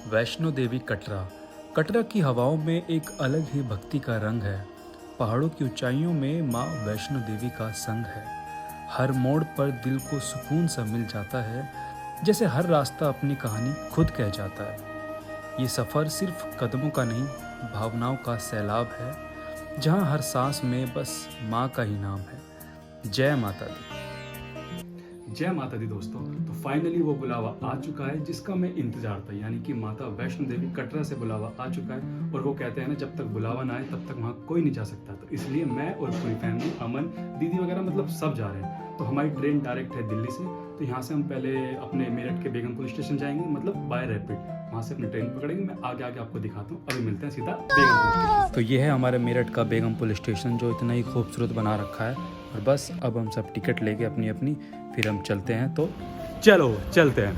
वैष्णो देवी कटरा। कटरा की हवाओं में एक अलग ही भक्ति का रंग है। पहाड़ों की ऊंचाइयों में माँ वैष्णो देवी का संग है। हर मोड़ पर दिल को सुकून सा मिल जाता है, जैसे हर रास्ता अपनी कहानी खुद कह जाता है। ये सफ़र सिर्फ कदमों का नहीं, भावनाओं का सैलाब है, जहाँ हर सांस में बस माँ का ही नाम है। जय माता दी। जय माता दी दोस्तों। तो फाइनली वो बुलावा आ चुका है जिसका मैं इंतजार था, यानी कि माता वैष्णो देवी कटरा से बुलावा आ चुका है। और वो कहते हैं ना, जब तक बुलावा ना आए तब तक वहाँ कोई नहीं जा सकता। तो इसलिए मैं और पूरी फैमिली, अमन, दीदी वगैरह, मतलब सब जा रहे हैं। तो हमारी ट्रेन डायरेक्ट है दिल्ली से। तो यहाँ से हम पहले अपने मेरठ के बेगमपुर स्टेशन जाएंगे, मतलब बाय रैपिड। वहाँ से अपनी ट्रेन पकड़ेंगे। मैं आगे आगे आपको दिखाता हूँ। अभी मिलते हैं सीधा बेगमपुर स्टेशन। तो ये है हमारे मेरठ का बेगमपुर स्टेशन, जो इतना ही खूबसूरत बना रखा है। और बस अब हम सब टिकट लेके अपनी अपनी फिर हम चलते हैं। तो चलो चलते हैं।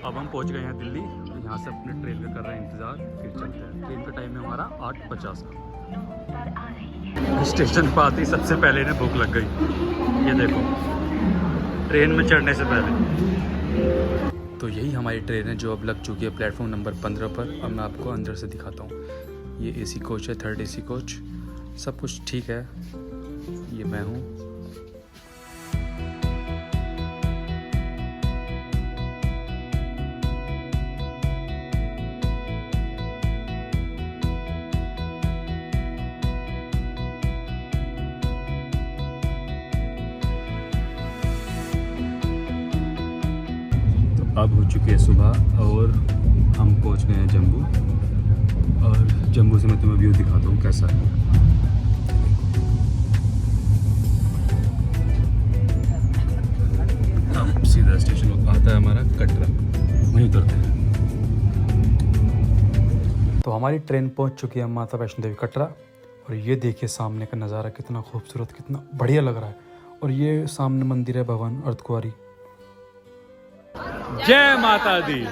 अब हम पहुंच गए हैं दिल्ली। यहाँ से अपने ट्रेन का कर रहे हैं इंतज़ार, फिर चलते हैं। ट्रेन का टाइम है हमारा 8:50 का। स्टेशन पर आते ही सबसे पहले इन्हें भूख लग गई। ये देखो, ट्रेन में चढ़ने से पहले। तो यही हमारी ट्रेन है जो अब लग चुकी है प्लेटफॉर्म नंबर 15 पर। अब मैं आपको अंदर से दिखाता हूँ। ये एसी कोच है, 3rd AC कोच। सब कुछ ठीक है। ये मैं हूँ। अब हो चुकी है सुबह और हम पहुंच गए हैं जम्मू। और जम्मू से मैं तुम्हें व्यू दिखाता हूँ कैसा है। अब सीधा स्टेशन आता है हमारा कटरा, वहीं उतरते हैं। तो हमारी ट्रेन पहुंच चुकी है माता वैष्णो देवी कटरा। और ये देखिए सामने का नज़ारा कितना खूबसूरत, कितना बढ़िया लग रहा है। और ये सामने मंदिर है, भवन अर्धकुंवारी। जय माता दी।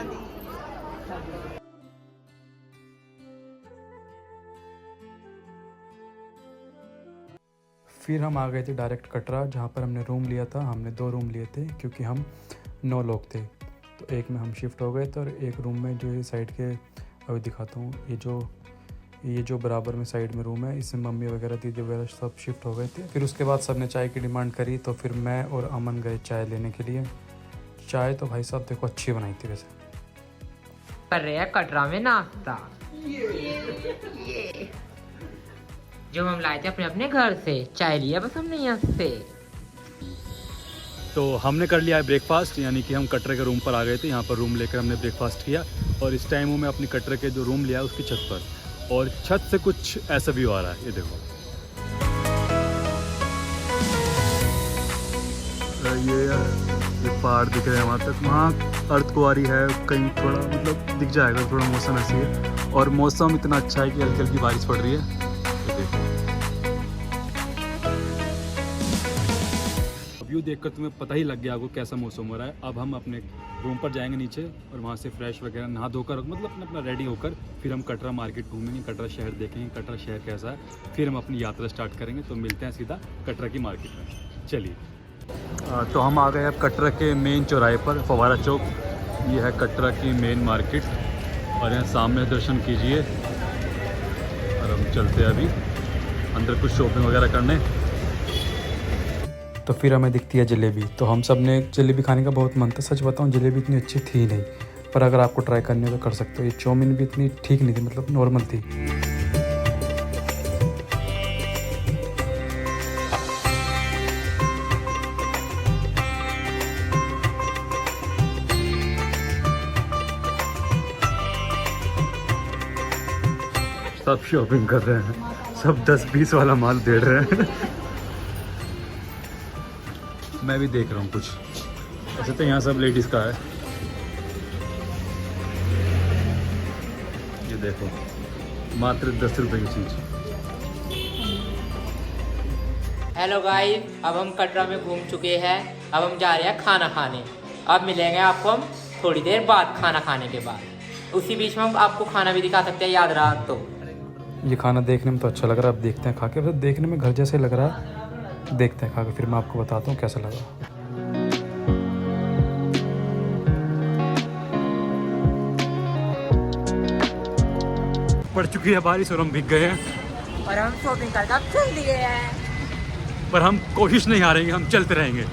फिर हम आ गए थे डायरेक्ट कटरा, जहाँ पर हमने रूम लिया था। हमने 2 रूम लिए थे क्योंकि हम 9 लोग थे। तो एक में हम शिफ्ट हो गए थे और एक रूम में जो ये साइड के, अभी दिखाता हूँ, ये जो बराबर में साइड में रूम है, इसमें मम्मी वगैरह, दीदी वगैरह सब शिफ्ट हो गए थे। फिर उसके बाद सब ने चाय की डिमांड करी, तो फिर मैं और अमन गए चाय लेने के लिए। चाय तो भाई साहब देखो अच्छी बनाई थी। वैसे कर रहे हैं कटरा में नाश्ता, जो हम लाए थे अपने अपने घर से। चाय लिया बस हमने यहाँ से। तो हमने कर लिया है ब्रेकफास्ट, यानी कि हम कटरे के रूम पर आ गए थे। यहाँ पर रूम लेकर हमने ब्रेकफास्ट किया। और इस टाइम मैं अपनी कटरे के जो रूम लिया उसकी छत पर, और छत से कुछ ऐसा व्यू आ रहा है। ये देखो, ये पहाड़ दिख रहे हैं वहाँ तक। वहाँ अर्धकुंवारी है, कहीं थोड़ा मतलब दिख जाएगा। थोड़ा मौसम ऐसी है, और मौसम इतना अच्छा है कि हल्की हल्की बारिश पड़ रही है। ये देखो, व्यू देखकर तुम्हें पता ही लग गया आपको कैसा मौसम हो रहा है। अब हम अपने रूम पर जाएंगे नीचे, और वहाँ से फ्रेश वगैरह नहा धोकर, मतलब अपना रेडी होकर, फिर हम कटरा मार्केट घूमेंगे, कटरा शहर देखेंगे, कटरा शहर कैसा है। फिर हम अपनी यात्रा स्टार्ट करेंगे। तो मिलते हैं सीधा कटरा की मार्केट में। चलिए। तो हम आ गए अब कटरा के मेन चौराहे पर, फवारा चौक। ये है कटरा की मेन मार्केट, और यहाँ सामने दर्शन कीजिए। और हम चलते हैं अभी अंदर कुछ शॉपिंग वगैरह करने। तो फिर हमें दिखती है जलेबी। तो हम सब ने जलेबी खाने का बहुत मन था। सच बताऊँ, जलेबी इतनी अच्छी थी नहीं, पर अगर आपको ट्राई करने तो कर सकते हो। ये चाउमीन भी इतनी ठीक नहीं थी, मतलब नॉर्मल थी। सब शॉपिंग कर रहे हैं, सब 10-20 वाला माल दे रहे हैं। मैं भी देख रहा हूँ कुछ। ऐसे तो यहाँ सब लेडीज़ का है। ये देखो, मात्र 10 रुपए की चीज़। हेलो गाइस, अब हम कटरा में घूम चुके हैं। अब हम जा रहे हैं खाना खाने। अब मिलेंगे आपको हम थोड़ी देर बाद, खाना खाने के बाद। उसी बीच में हम आपको खाना भी दिखा सकते हैं, याद रहा तो। ये खाना देखने में तो अच्छा लग रहा है, अब देखते हैं खा के। देखने में घर जैसे लग रहा है, देखते हैं खा के, फिर मैं आपको बताता हूँ कैसा लगा। पड़ चुकी है बारिश और हम भीग गए हैं और हम शॉपिंग करके अब चल दिए हैं। पर हम कोशिश नहीं हारेंगे, हम चलते रहेंगे।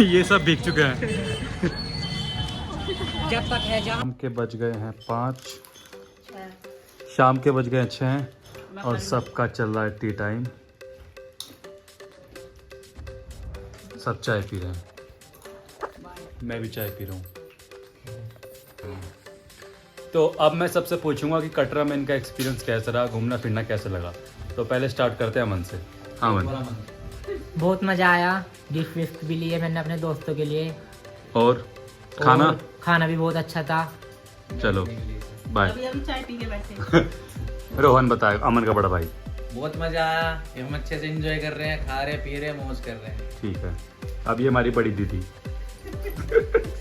ये सब भीग चुके हैं। जब तक है जब शाम के बज गए हैं 5, शाम के बज गए 6 और सबका चल रहा है टी टाइम। सब चाय पी रहे हैं, मैं भी चाय पी रहा हूँ। तो अब मैं सबसे पूछूंगा कि कटरा में इनका एक्सपीरियंस कैसा रहा, घूमना फिरना कैसा लगा। तो पहले स्टार्ट करते हैं अमन से। हाँ अमन। बहुत मजा आया, गिफ्ट विफ्ट भी लिए मैंने अपने दोस्तों के लिए, और खाना और खाना भी बहुत अच्छा था। चलो बाय। अभी चाय पी के बैठे। रोहन बताए, अमन का बड़ा भाई। बहुत मजा आया, हम अच्छे से एंजॉय कर रहे हैं, खा रहे पी रहे मौज कर रहे हैं। ठीक है, अब ये हमारी बड़ी दीदी।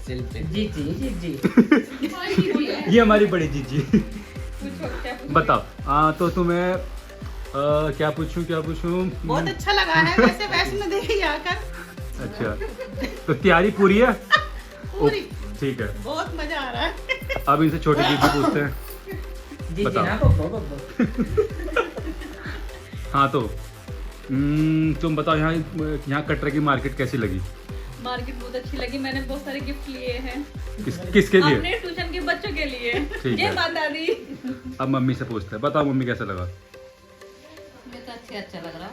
जी जी जी जी। ये हमारी बड़ी जीजी। बताओ। हाँ तो तुम्हें क्या पूछूं बहुत अच्छा लगा है वैसे वैष्णो देवी आकर। अच्छा, तो तैयारी पूरी है? पूरी। ठीक है, बहुत मजा आ रहा है। अब इनसे छोटी दीदी पूछते हैं। जी जी बताओ। ना बब्बो। हाँ तो तुम बताओ, यहाँ कटरा की मार्केट कैसी लगी? मार्केट बहुत अच्छी लगी, मैंने बहुत सारे गिफ्ट लिए हैं किसके लिए? अपने ट्यूशन के बच्चों के लिए। ठीक जय है। माता दी। अब मम्मी से पूछते हैं, बताओ मम्मी कैसा लगा? मुझे तो अच्छा लग रहा।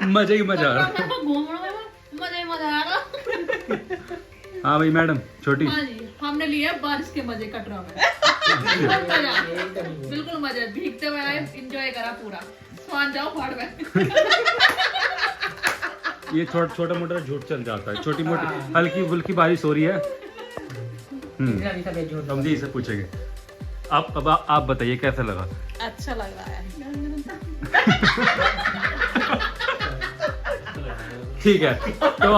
मजा ही मजा आ रहा। घूम रहा है, मजा ही मजा आ रहा। हाँ भाई मैडम छोटी। हाँ जी, हमने लिया बारिश के मजे कटरा में। बिल्कुल मजा, भीगते हुए आए, एंजॉय करा पूरा। स्वान जाओ पहाड़ में। ये छोटा मोटा झूठ चल जाता है, छोटी मोटी हल्की फुल्की बारिश हो रही है। समझी से पूछेंगे। अब आप बताइए कैसा लगा? अच्छा लग रहा है। ठीक है, तो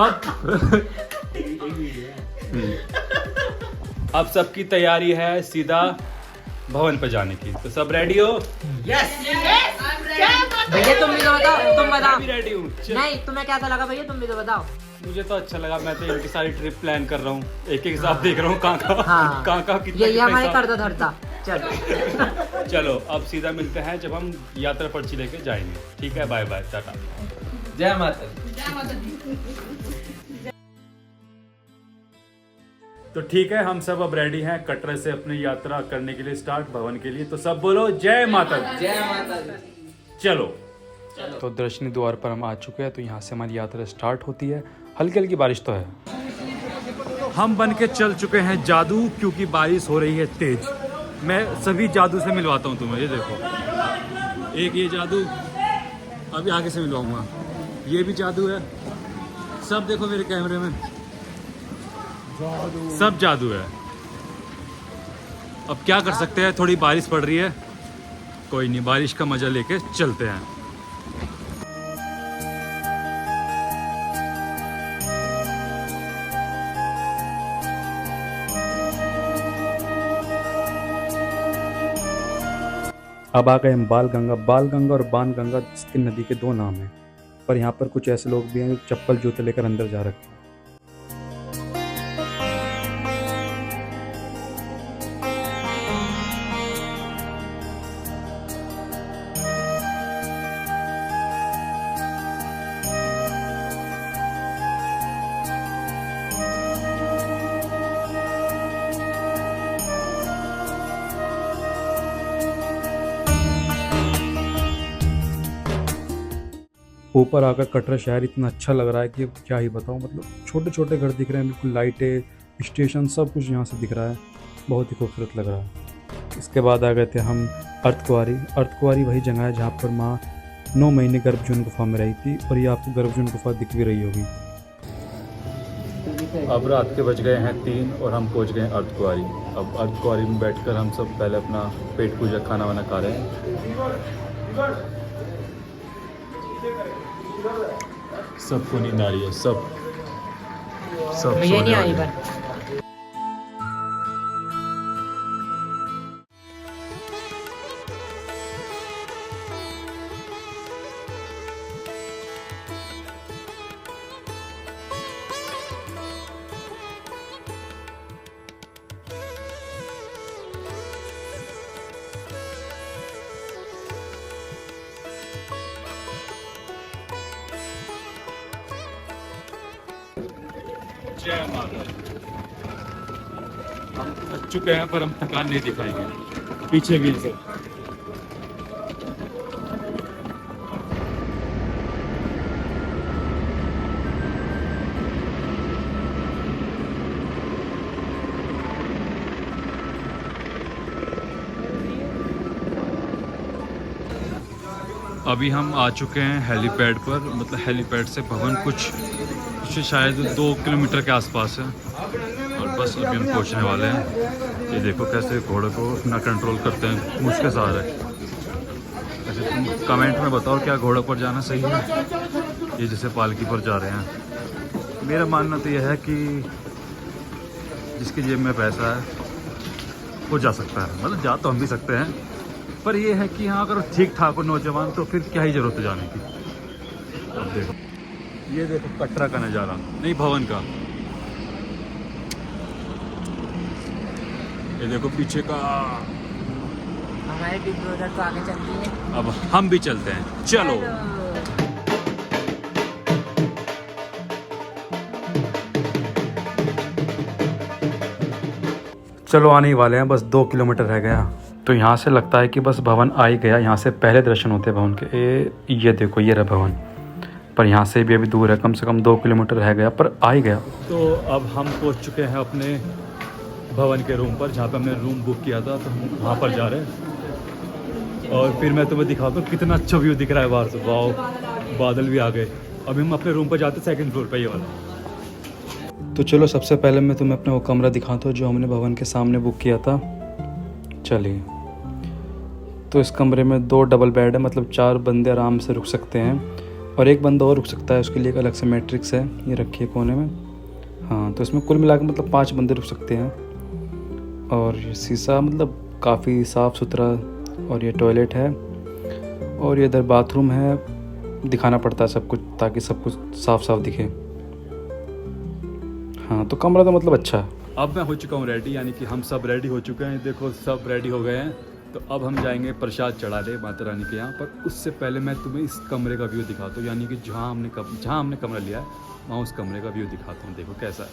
अब सबकी तैयारी है सीधा भवन पर जाने की। तो सब रेडी हो? भैया तुम भी तो बताओ, तुम बताओ। मैं भी रेडी हूँ। नहीं तुम्हें कैसा लगा भैया, तुम भी तो बताओ। मुझे तो अच्छा लगा, मैं तो इनकी सारी ट्रिप प्लान कर रहा हूँ, एक हिसाब देख रहा हूँ कहाँ हाँ। कहाँ कितना ये हमारे हिसाब। करता धरता। चलो चलो अब सीधा मिलते हैं जब हम यात्रा पर्ची लेके जाएंगे। ठीक है, बाय बाय, टाटा। जय माता दी। जय माता दी। तो ठीक है, हम सब अब रेडी हैं कटरा से अपनी यात्रा करने के लिए, स्टार्ट भवन के लिए। तो सब बोलो जय माता दी। जय माता दी। चलो तो दर्शनी द्वार पर हम आ चुके हैं, तो यहाँ से हमारी यात्रा स्टार्ट होती है। हल्की हल्की बारिश तो है। हम बन के चल चुके हैं जादू, क्योंकि बारिश हो रही है तेज। मैं सभी जादू से मिलवाता हूँ तुम्हें, ये देखो। एक ये जादू अभी आगे से मिलवाऊंगा, ये भी जादू है। सब देखो मेरे कैमरे में, सब जादू है। अब क्या कर सकते हैं, थोड़ी बारिश पड़ रही है, कोई नहीं, बारिश का मजा लेके चलते हैं। अब आ गए हम बाल गंगा और बाण गंगा तीन नदी के दो नाम हैं, पर यहाँ पर कुछ ऐसे लोग भी हैं जो चप्पल जूते लेकर अंदर जा रखे हैं। ऊपर आकर कटरा शहर इतना अच्छा लग रहा है कि क्या ही बताऊं। मतलब छोटे छोटे घर दिख रहे हैं, बिल्कुल लाइटें, स्टेशन, सब कुछ यहाँ से दिख रहा है। बहुत ही खूबसूरत लग रहा है। इसके बाद आ गए थे हम अर्धकुंवारी वही जगह है जहाँ पर माँ 9 महीने गर्भजून गुफा में रही थी, और ये आपको गर्भजून गुफा दिख भी रही होगी। अब रात के बज गए हैं 3 और हम पहुँच गए अर्धकुंवारी। अब अर्धकुंवारी में बैठकर हम सब पहले अपना पेट पूजा खाना वाना खा रहे हैं। सबको नींद आ रही है, सब मुझे नहीं सोने आई वाले हैं। पर थक चुके हैं पर हम थकान नहीं दिखाएंगे। पीछे भी से अभी हम आ चुके हैं हेलीपैड पर। मतलब हेलीपैड से भवन कुछ शायद 2 किलोमीटर के आसपास है और बस अभी हम पहुंचने वाले हैं। ये देखो कैसे घोड़े को अपना कंट्रोल करते हैं मुझ के सहारे। ऐसे तुम कमेंट में बताओ क्या घोड़े पर जाना सही है, ये जैसे पालकी पर जा रहे हैं। मेरा मानना तो यह है कि जिसकी जेब में पैसा है वो जा सकता है। मतलब जा तो हम भी सकते हैं, पर ये है कि हाँ अगर ठीक ठाक हो नौजवान तो फिर क्या ही ज़रूरत है जाने की। अब देखो, ये देखो कटरा का नज़ारा, नहीं भवन का। ये देखो पीछे का। हमारे बिग ब्रदर तो आगे चल रही है। अब हम भी चलते हैं, चलो। चलो आने ही वाले हैं, बस 2 किलोमीटर रह गया। तो यहाँ से लगता है कि बस भवन आ ही गया। यहाँ से पहले दर्शन होते हैं भवन के। ये देखो ये रहा भवन, पर यहाँ से भी अभी दूर है, कम से कम 2 किलोमीटर रह गया, पर आ ही गया। तो अब हम पहुँच चुके हैं अपने भवन के रूम पर, जहाँ पे हमने रूम बुक किया था। तो हम वहाँ पर जा रहे हैं और फिर मैं तुम्हें दिखाता हूँ कितना अच्छा व्यू दिख रहा है बाहर से। वाह, बादल भी आ गए। अभी हम अपने रूम पर जाते हैं, 2nd फ्लोर पर, ये वाला। तो चलो सबसे पहले मैं तुम्हें अपना वो कमरा दिखाता हूँ जो हमने भवन के सामने बुक किया था। चलिए, तो इस कमरे में 2 डबल बेड है, मतलब 4 बंदे आराम से रुक सकते हैं और एक बंदा और रुक सकता है। उसके लिए एक अलग से मैट्रिक्स है, ये रखी है कोने में। हाँ, तो इसमें कुल मिलाकर मतलब 5 बंदे रुक सकते हैं। और ये शीशा मतलब काफ़ी साफ़ सुथरा, और ये टॉयलेट है और ये इधर बाथरूम है। दिखाना पड़ता है सब कुछ ताकि सब कुछ साफ साफ दिखे। हाँ, तो कमरा तो मतलब अच्छा है। अब मैं हो चुका हूँ रेडी, यानी कि हम सब रेडी हो चुके हैं। देखो सब रेडी हो गए हैं। तो अब हम जाएंगे प्रसाद चढ़ाने माता रानी के यहाँ पर। उससे पहले मैं तुम्हें इस कमरे का व्यू दिखाता हूँ, यानी कि जहाँ हमने कमरा लिया है वहाँ उस कमरे का व्यू दिखाता हूँ। देखो कैसा है।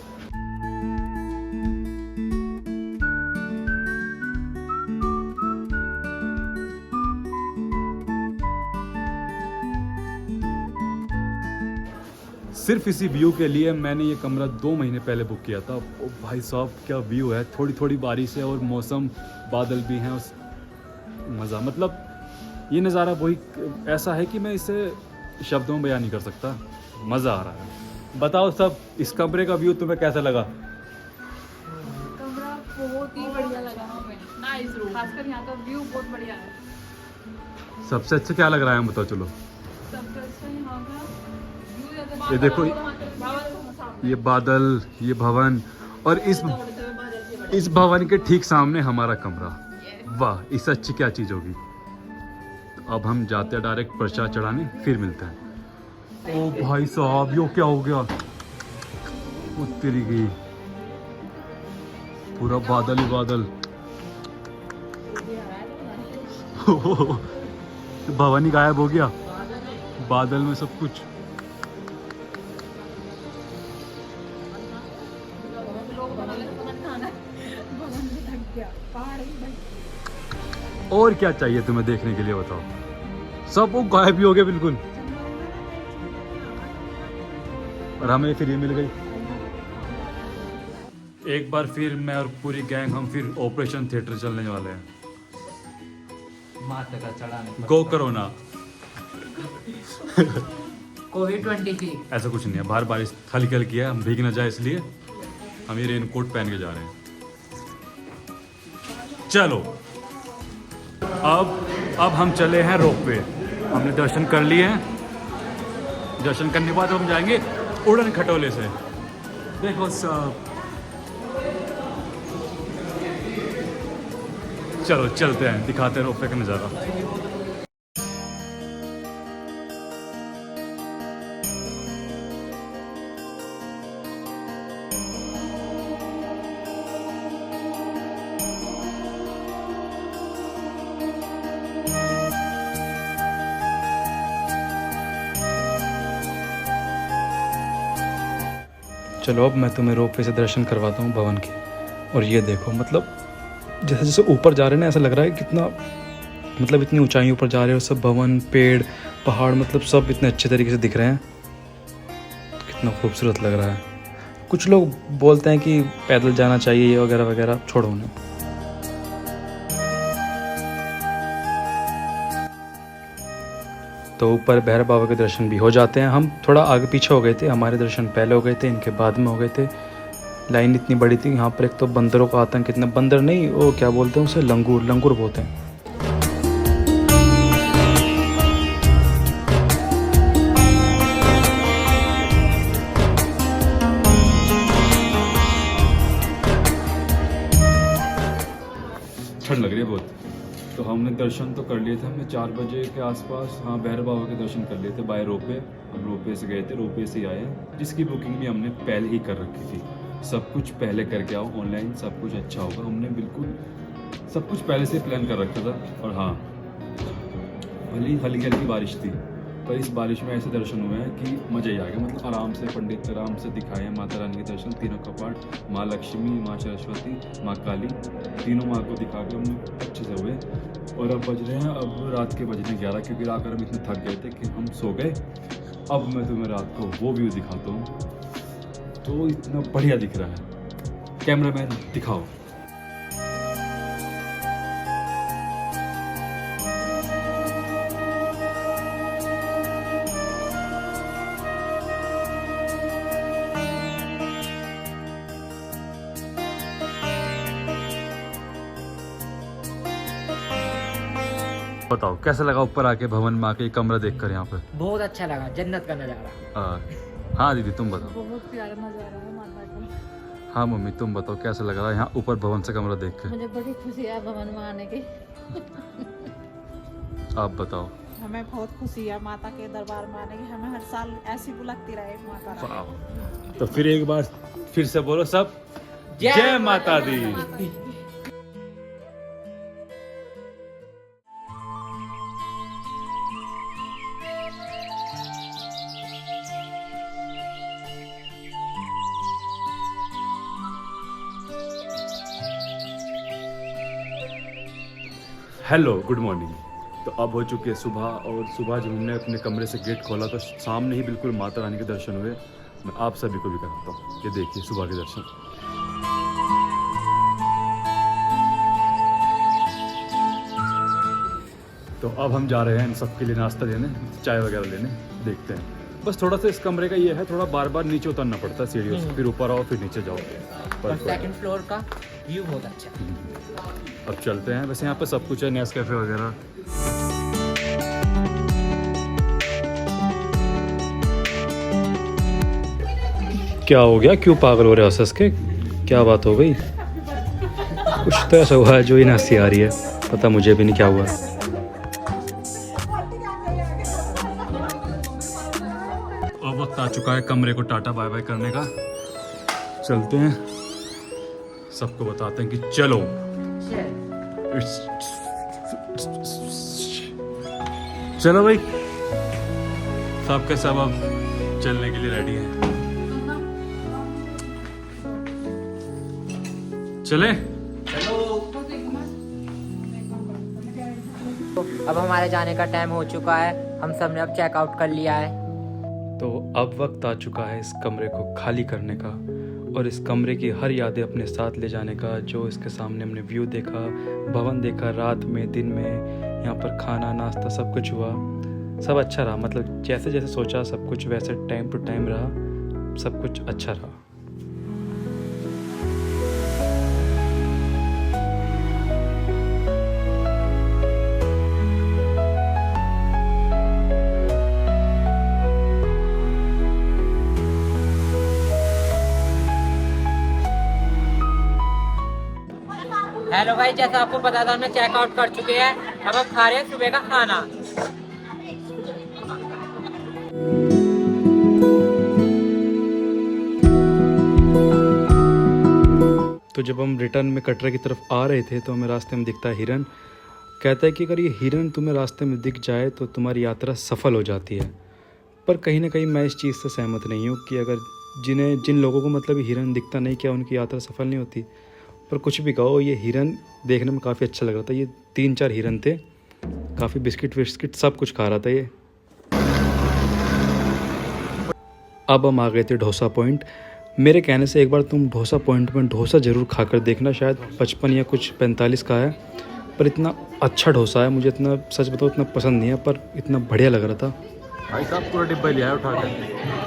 सिर्फ इसी व्यू के लिए मैंने ये कमरा 2 महीने पहले बुक किया था। ओ भाई साहब क्या व्यू है, थोड़ी थोड़ी बारिश है और मौसम, बादल भी हैं। उस मज़ा, मतलब ये नज़ारा वही ऐसा है कि मैं इसे शब्दों में बयान नहीं कर सकता। मज़ा आ रहा है। बताओ सब, इस कमरे का व्यू तुम्हें कैसा लगा? कमरा बहुत ही बढ़िया लगा हमें। नाइस रूम, खासकर यहाँ का व्यू बहुत बढ़िया है। सबसे अच्छा क्या लग रहा है बताओ चलो। सबसे अच्छा यहाँ का व्यू, ये देखो, ये बादल, ये भवन और इस भवन के ठीक सामने हमारा कमरा। वाह, इससे अच्छी क्या चीज़ होगी। तो अब हम जाते हैं डायरेक्ट प्रसाद चढ़ाने, फिर मिलते हैं। ओ भाई साहब, यो क्या हो गया, तेरी गई पूरा बादल ही बादल। भवन ही गायब हो गया बादल में सब कुछ। और क्या चाहिए तुम्हें देखने के लिए बताओ? सब वो गायब ही हो गए बिल्कुल, और हमें फिर ये मिल गई। एक बार फिर मैं और पूरी गैंग हम फिर ऑपरेशन थिएटर चलने वाले हैं। माता का चढ़ाने गो कोरोना। कोविड-23 ऐसा कुछ नहीं है, बाहर बारिश हल्की हल्की है, हम भीग ना जाए इसलिए हम ये रेनकोट पहन के जा रहे हैं। चलो अब हम चले हैं रोपवे। हमने दर्शन कर लिए हैं। दर्शन करने के बाद हम जाएंगे उड़न खटोले से। देखो सब, चलो चलते हैं, दिखाते हैं रोपवे का नज़ारा। चलो अब मैं तुम्हें रोपवे से दर्शन करवाता हूँ भवन के। और ये देखो मतलब जैसे जैसे ऊपर जा रहे हैं ना, ऐसा लग रहा है कितना मतलब इतनी ऊंचाइयों पर जा रहे हो, सब भवन पेड़ पहाड़ मतलब सब इतने अच्छे तरीके से दिख रहे हैं, कितना खूबसूरत लग रहा है। कुछ लोग बोलते हैं कि पैदल जाना चाहिए ये वगैरह वगैरह, छोड़ो उन्हें। तो ऊपर भैरव बाबा के दर्शन भी हो जाते हैं। हम थोड़ा आगे पीछे हो गए थे, हमारे दर्शन पहले हो गए थे, इनके बाद में हो गए थे। लाइन इतनी बड़ी थी यहाँ पर, एक तो बंदरों का आतंक, कितना बंदर नहीं वो क्या बोलते हैं उसे, लंगूर, लंगूर बोलते हैं। ठंड लग रही है बहुत। तो हमने दर्शन तो कर लिए थे, हमने 4 बजे के आसपास हाँ भैरव बाबा के दर्शन कर लिए थे बाय रोपवे। हम रोपवे से गए थे, रोपवे से ही आए हैं, जिसकी बुकिंग भी हमने पहले ही कर रखी थी। सब कुछ पहले करके आओ ऑनलाइन, सब कुछ अच्छा होगा। हमने बिल्कुल सब कुछ पहले से प्लान कर रखा था। और हाँ भले ही हल्की हल्की बारिश थी, पर इस बारिश में ऐसे दर्शन हुए हैं कि मज़ा ही आ गया। मतलब आराम से पंडित आराम से दिखाए हैं माता रानी के दर्शन, तीनों का पाठ, माँ लक्ष्मी, माँ सरस्वती, माँ काली, तीनों माँ को दिखा के हमने अच्छे से हुए। और अब बज रहे हैं, अब रात के बजने 11, क्योंकि रात हम इतने थक गए थे कि हम सो गए। अब मैं तुम्हें रात को वो व्यू दिखाता हूँ, तो इतना बढ़िया दिख रहा है। कैमरामैन दिखाओ। बताओ कैसा लगा ऊपर आके भवन में आके कमरा देखकर यहाँ पे? बहुत अच्छा लगा, जन्नत का नज़ारा। हाँ दीदी तुम बताओ। बहुत प्यारा नजारा है माता का। हाँ मम्मी तुम बताओ कैसा लग रहा है यहाँ ऊपर भवन से कमरा देख के? मुझे बड़ी खुशी है भवन में आने की। आप बताओ। हमें बहुत खुशी है माता के दरबार में आने की, हमें हर साल ऐसी बुलाती रहे माता रानी। तो फिर एक बार फिर से बोलो सब, जय माता दी। Hello good morning. तो अब हो चुकी है सुबह, और सुबह जब हमने अपने कमरे से गेट खोला तो सामने ही बिल्कुल माता रानी के दर्शन हुए। मैं आप सभी को भी कराता हूँ, ये देखिए सुबह के दर्शन। तो अब हम जा रहे हैं इन सबके लिए नाश्ता लेने, चाय वगैरह लेने। देखते हैं, बस थोड़ा सा इस कमरे का ये है, थोड़ा बार बार नीचे उतरना पड़ता है सीढ़ियों से, फिर ऊपर आओ फिर नीचे जाओ। और सेकंड फ्लोर का व्यू बहुत अच्छा है। अब चलते हैं। वैसे यहाँ पे सब कुछ है, नेस्कैफे वगैरह। क्या हो गया, क्यों पागल हो रहे हो हंस के? क्या बात हो गई? कुछ तो ऐसा हुआ है जो ही हंसी आ रही है, पता मुझे भी नहीं क्या हुआ। अब वक्त आ चुका है कमरे को टाटा बाय बाय करने का। चलते हैं, सबको बताते हैं कि चलो। चलो भाई, सब के सब अब चलने के लिए रेडी हैं। चले? अब हमारे जाने का टाइम हो चुका है, हम सब ने अब चेकआउट कर लिया है। तो अब वक्त आ चुका है इस कमरे को खाली करने का, और इस कमरे की हर यादें अपने साथ ले जाने का। जो इसके सामने हमने व्यू देखा, भवन देखा, रात में दिन में, यहाँ पर खाना नाश्ता सब कुछ हुआ, सब अच्छा रहा। मतलब जैसे जैसे सोचा सब कुछ वैसे टाइम टू टाइम रहा, सब कुछ अच्छा रहा। हेलो भाई, जैसा आपको पता था हमने चेकआउट कर चुके हैं। अब हम खा रहे हैं सुबह का खाना। तो जब हम रिटर्न में कटरा की तरफ आ रहे थे तो हमें रास्ते में दिखता है हिरन। कहता है कि अगर ये हिरन तुम्हें रास्ते में दिख जाए तो तुम्हारी यात्रा सफल हो जाती है। पर कहीं ना कहीं मैं इस चीज़ से सहमत नहीं हूँ कि अगर जिन लोगों को मतलब हिरन दिखता नहीं, क्या उनकी यात्रा सफल नहीं होती। पर कुछ भी कहो, ये हिरन देखने में काफ़ी अच्छा लग रहा था। ये 3-4 हिरन थे, काफ़ी बिस्किट विस्किट सब कुछ खा रहा था ये। अब हम आ गए थे डोसा पॉइंट। मेरे कहने से एक बार तुम डोसा पॉइंट में डोसा ज़रूर खाकर देखना। शायद 55 या कुछ 45 का है, पर इतना अच्छा डोसा है। मुझे इतना, सच बताओ, इतना पसंद नहीं है, पर इतना बढ़िया लग रहा था। भाई साहब पूरा डिब्बा लिया है उठा कर।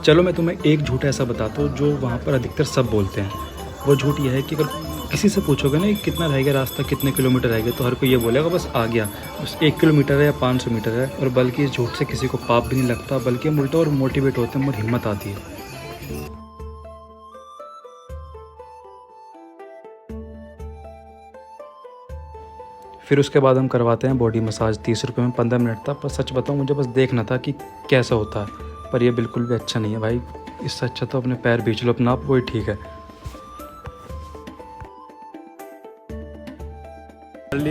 चलो मैं तुम्हें एक झूठ ऐसा बताता हूँ जो वहाँ पर अधिकतर सब बोलते हैं। वो झूठ ये है कि अगर किसी से पूछोगे ना कितना रह गया रास्ता, कितने किलोमीटर रह गए, तो हर कोई ये बोलेगा बस आ गया, बस 1 किलोमीटर है या 500 मीटर है। और बल्कि इस झूठ से किसी को पाप भी नहीं लगता, बल्कि हम उल्टा और मोटिवेट होते हैं और हिम्मत आती है। फिर उसके बाद हम करवाते हैं बॉडी मसाज 30 रुपये में 15 मिनट था। पर सच बताऊँ, मुझे बस देखना था कि कैसा होता है, पर ये बिल्कुल भी अच्छा नहीं है भाई। इससे अच्छा तो अपने पैर बेच लो अपना आप, वही ठीक है।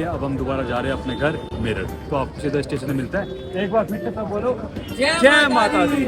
अब हम दोबारा जा रहे हैं अपने घर मेरठ। तो आपको सीधा स्टेशन में मिलता है। एक बार फिर से सब बोलो, जय माता दी।